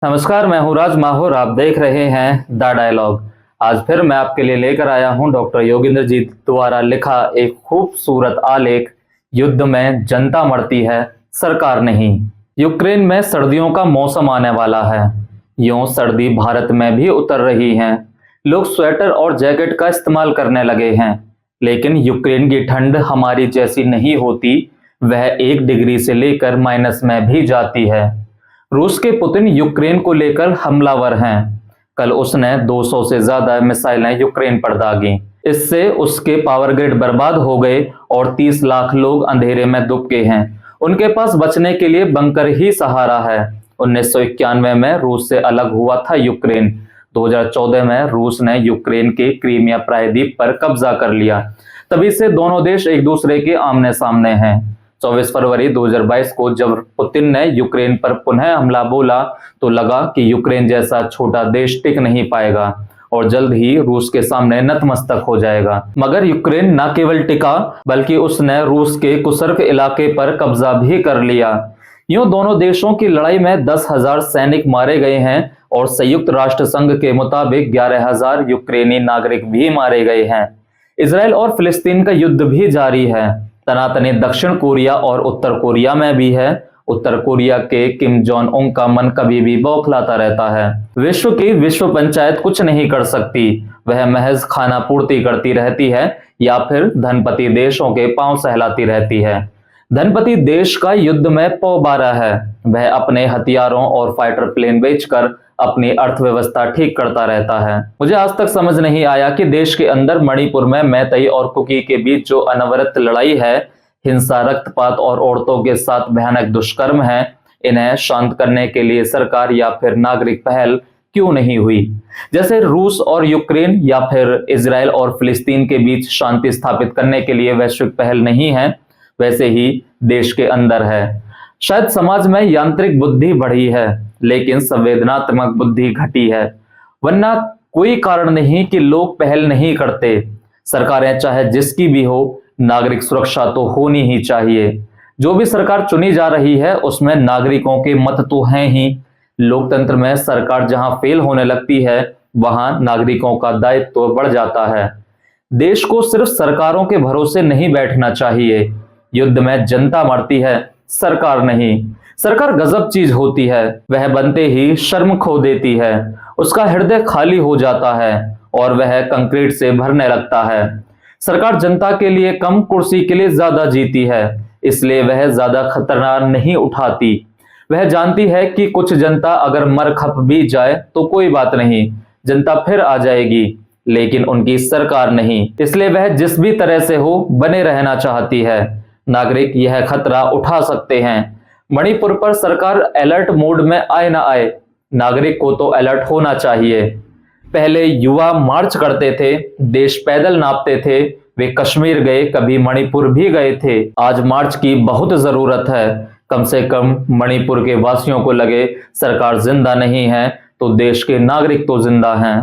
नमस्कार, मैं हूँ राज माहौर। आप देख रहे हैं द डायलॉग। आज फिर मैं आपके लिए लेकर आया हूँ डॉक्टर योगेंद्र जी द्वारा लिखा एक खूबसूरत आलेख, युद्ध में जनता मरती है, सरकार नहीं। यूक्रेन में सर्दियों का मौसम आने वाला है। यूं सर्दी भारत में भी उतर रही है। लोग स्वेटर और जैकेट का इस्तेमाल करने लगे हैं, लेकिन यूक्रेन की ठंड हमारी जैसी नहीं होती। वह 1 डिग्री से लेकर माइनस में भी जाती है। रूस के पुतिन यूक्रेन को लेकर हमलावर हैं। कल उसने 200 से ज्यादा मिसाइलें यूक्रेन पर दागी। इससे उसके पावर ग्रिड बर्बाद हो गए और 30 लाख लोग अंधेरे में दुब गए हैं। उनके पास बचने के लिए बंकर ही सहारा है। 1991 में रूस से अलग हुआ था यूक्रेन। 2014 में रूस ने यूक्रेन के क्रीमिया प्रायद्वीप पर कब्जा कर लिया। तभी से दोनों देश एक दूसरे के आमने सामने हैं। 24 फरवरी 2022 को जब पुतिन ने यूक्रेन पर पुनः हमला बोला तो लगा कि यूक्रेन जैसा छोटा देश टिक नहीं पाएगा और जल्द ही रूस के सामने नतमस्तक हो जाएगा। मगर यूक्रेन न केवल टिका, बल्कि उसने रूस के कुर्स्क इलाके पर कब्जा भी कर लिया। यूं दोनों देशों की लड़ाई में 10,000 सैनिक मारे गए हैं और संयुक्त राष्ट्र संघ के मुताबिक 11,000 यूक्रेनी नागरिक भी मारे गए हैं। इसराइल और फिलिस्तीन का युद्ध भी जारी है। तनातनी दक्षिण कोरिया और उत्तर कोरिया में भी है। उत्तर कोरिया के किम जोंग उन का मन कभी भी बौखलाता रहता है। विश्व की विश्व पंचायत कुछ नहीं कर सकती। वह महज खाना पूर्ति करती रहती है या फिर धनपति देशों के पांव सहलाती रहती है। धनपति देश का युद्ध में पौबारा है। वह अपने हथियारों और फाइटर प्लेन बेचकर अपनी अर्थव्यवस्था ठीक करता रहता है। मुझे आज तक समझ नहीं आया कि देश के अंदर मणिपुर में मैतेई और कुकी के बीच जो अनवरत लड़ाई है, हिंसा, रक्तपात और औरतों के साथ भयानक दुष्कर्म है, इन्हें शांत करने के लिए सरकार या फिर नागरिक पहल क्यों नहीं हुई। जैसे रूस और यूक्रेन या फिर इजराइल और फिलिस्तीन के बीच शांति स्थापित करने के लिए वैश्विक पहल नहीं है, वैसे ही देश के अंदर है। शायद समाज में यांत्रिक बुद्धि बढ़ी है, लेकिन संवेदनात्मक बुद्धि घटी है। वरना कोई कारण नहीं कि लोग पहल नहीं करते। सरकारें चाहे जिसकी भी हो, नागरिक सुरक्षा तो होनी ही चाहिए। जो भी सरकार चुनी जा रही है उसमें नागरिकों के मत तो हैं ही। लोकतंत्र में सरकार जहां फेल होने लगती है, वहां नागरिकों का दायित्व तो बढ़ जाता है। देश को सिर्फ सरकारों के भरोसे नहीं बैठना चाहिए। युद्ध में जनता मरती है, सरकार नहीं। सरकार गजब चीज होती है। वह बनते ही शर्म खो देती है। उसका हृदय खाली हो जाता है और वह कंक्रीट से भरने लगता है। सरकार जनता के लिए कम, कुर्सी के लिए ज्यादा जीती है, इसलिए वह ज्यादा खतरा नहीं उठाती। वह जानती है कि कुछ जनता अगर मर खप भी जाए तो कोई बात नहीं, जनता फिर आ जाएगी, लेकिन उनकी सरकार नहीं। इसलिए वह जिस भी तरह से हो बने रहना चाहती है। नागरिक यह खतरा उठा सकते हैं। मणिपुर पर सरकार अलर्ट मोड में आए ना आए, नागरिक को तो अलर्ट होना चाहिए। पहले युवा मार्च करते थे, देश पैदल नापते थे। वे कश्मीर गए, कभी मणिपुर भी गए थे। आज मार्च की बहुत जरूरत है। कम से कम मणिपुर के वासियों को लगे सरकार जिंदा नहीं है तो देश के नागरिक तो जिंदा हैं।